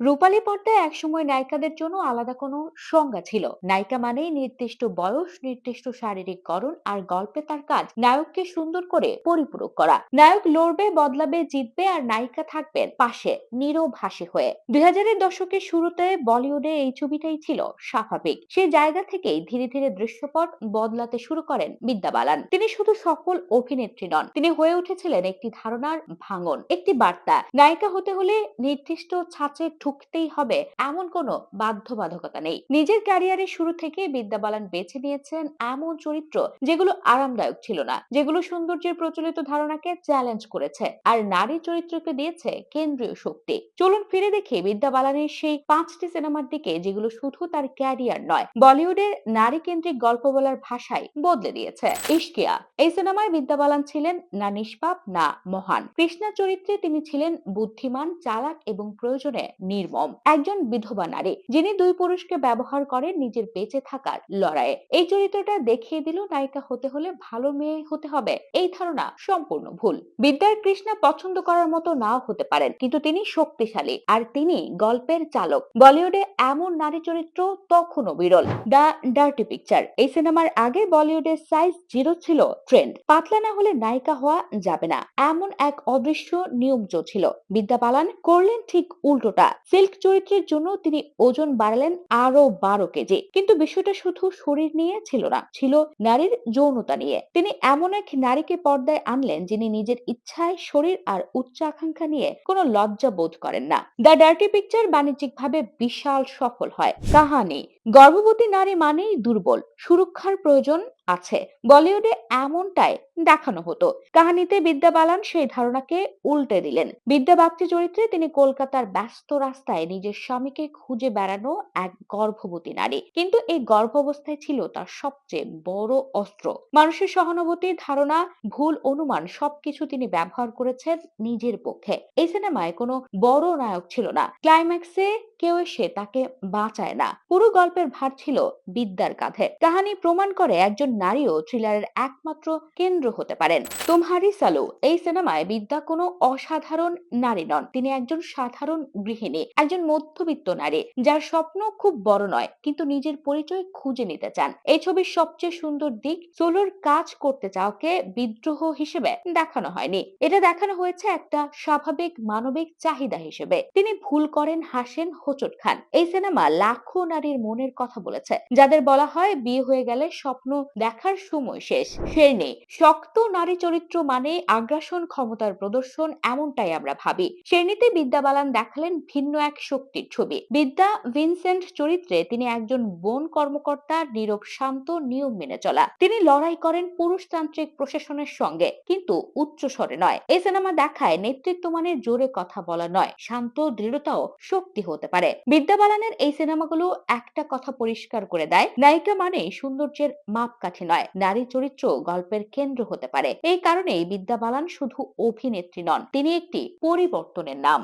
রূপালী পর্দায় একসময় নায়িকাদের জন্য আলাদা কোনো সংজ্ঞা ছিল। নায়িকা মানেই নির্দিষ্ট বয়স, নির্দিষ্ট শারীরিক গড়ন আর গল্পে তার কাজ নায়ককে সুন্দর করে পরিপূরক করা। নায়ক লড়বে, বদলাবে, জিতবে আর নায়িকা থাকবেন পাশে নীরব হাসি হয়ে। 2000-এর দশকের শুরুতে বলিউডে এই ছবিটাই ছিল স্বাভাবিক। সেই জায়গা থেকেই ধীরে ধীরে দৃশ্যপট বদলাতে শুরু করেন বিদ্যা বালান। তিনি শুধু সফল অভিনেত্রী নন, তিনি হয়ে উঠেছিলেন একটি ধারণার ভাঙন, একটি বার্তা। নায়িকা হতে হলে নির্দিষ্ট ছাঁচে ঢুকতেই হবে এমন কোনো বাধ্যবাধকতা নেই। নিজের ক্যারিয়ারের শুরু থেকে বিদ্যা বালান বেছে নিয়েছেন এমন চরিত্র যেগুলো আরামদায়ক ছিল না, যেগুলো সৌন্দর্যের প্রচলিত ধারণাকে চ্যালেঞ্জ করেছে আর নারী চরিত্রকে দিয়েছে কেন্দ্রীয় শক্তি। চলুন ফিরে দেখি বিদ্যা বালানের সেই 5টি সিনেমার দিকে যেগুলো শুধু তার ক্যারিয়ার নয়, বলিউডের নারী কেন্দ্রিক গল্প বলার ভাষায় বদলে দিয়েছে। ইশকিয়া এই সিনেমায় বিদ্যা বালান ছিলেন না নিষ্পাপ না মহান। কৃষ্ণা চরিত্রে তিনি ছিলেন বুদ্ধিমান, চালাক এবং প্রয়োজনে নির্মম একজন বিধবা নারী, যিনি দুই পুরুষকে ব্যবহার করেন নিজের বেঁচে থাকার লড়াইয়ে। এই চরিত্রটা দেখিয়ে দিল নায়িকা হতে হলে ভালো মেয়ে হতে হবে, এই ধারণা সম্পূর্ণ ভুল। বিদ্যার কৃষ্ণা পছন্দ করার মতো নাও হতে পারেন, কিন্তু তিনি শক্তিশালী আর তিনি গল্পের চালক। বলিউডে এমন নারী চরিত্র তখনও বিরল। দ্য ডার্টি পিকচার এই সিনেমার আগে বলিউডের সাইজ 0 ছিল ট্রেন্ড। পাতলা না হলে নায়িকা হওয়া যাবে না, এমন এক অদৃশ্য নিয়ম ছিল। বিদ্যা বালান করলেন ঠিক উল্টোটা। সিল্ক চরিত্রের জন্য তিনি ওজন বাড়ালেন আরো 12 কেজি। কিন্তু বিষয়টা শুধু শরীর নিয়ে ছিল না, ছিল নারীর যৌনতা নিয়ে। তিনি এমন এক নারীকে পর্দায় আনলেন যিনি নিজের ইচ্ছায় শরীর আর উচ্চাকাঙ্ক্ষা নিয়ে কোনো লজ্জা বোধ করেন না। দ্য ডার্টি পিকচার বাণিজ্যিকভাবে বিশাল সফল হয়। কাহানি গর্ভবতী নারী মানেই দুর্বল, সুরক্ষার প্রয়োজন আছে। বলিউডে এমনটাই দেখানো হতো। কাহিনীতে বিদ্যা বালান সেই ধারণাকে উল্টে দিলেন। বিদ্যা বাগচি চরিত্রে তিনি কলকাতার ব্যস্ত রাস্তায় নিজের স্বামীকে খুঁজে বেড়ানো এক গর্ভবতী নারী, কিন্তু এই গর্ভাবস্থায় ছিল তার সবচেয়ে বড় অস্ত্র। মানুষের সহানুভূতি, ধারণা, ভুল অনুমান সবকিছু তিনি ব্যবহার করেছেন নিজের পক্ষে। এই সিনেমায় কোনো বড় নায়ক ছিল না, ক্লাইম্যাক্সে কেউ এসে তাকে বাঁচায় না। পুরো গল্পের ভার ছিল বিদ্যার কাঁধে। কাহিনী প্রমাণ করে একজন নারীও থ্রিলারের একমাত্র কেন্দ্র হতে পারেন। তোমারি সালু এই সিনেমায় বিদ্যা কোনো অসাধারণ নারী নন, তিনি একজন সাধারণ গৃহিণী, একজন মধ্যবিত্ত নারী যার স্বপ্ন খুব বড় নয়, কিন্তু নিজের পরিচয় খুঁজে নিতে চান। এই ছবির সবচেয়ে সুন্দর দিক, সোলোর কাজ করতে চাওকে বিদ্রোহ হিসেবে দেখানো হয়নি, এটা দেখানো হয়েছে একটা স্বাভাবিক মানবিক চাহিদা হিসেবে। তিনি ভুল করেন, হাসেন, হোঁচট খান। এই সিনেমা লাখো নারীর মনের কথা বলেছে, যাদের বলা হয় বিয়ে হয়ে গেলে স্বপ্ন দেখার সময় শেষ। শেরনি শক্ত নারী চরিত্র মানে আগ্রাসন, ক্ষমতার প্রদর্শন, এমনটাই আমরা ভাবি। শেরনিতে বিদ্যা বালান দেখালেন ভিন্ন এক শক্তির ছবি। বিদ্যা ভিনসেন্ট চরিত্রে তিনি একজন বন কর্মকর্তা, নীরব, শান্ত, নিয়ম মেনে চলা। তিনি লড়াই করেন পুরুষতান্ত্রিক প্রশাসনের সঙ্গে, কিন্তু উচ্চ স্বরে নয়। এই সিনেমা দেখায় নেতৃত্ব মানে জোরে কথা বলা নয়, শান্ত দৃঢ়তাও শক্তি হতে পারে। বিদ্যা বালানের এই সিনেমাগুলো একটা কথা পরিষ্কার করে দেয়, নায়িকা মানে সৌন্দর্যের মাপকাঠি নয়, নারী চরিত্র গল্পের কেন্দ্র হতে পারে। এই কারণেই বিদ্যা বালান শুধু অভিনেত্রী নন, তিনি একটি পরিবর্তনের নাম।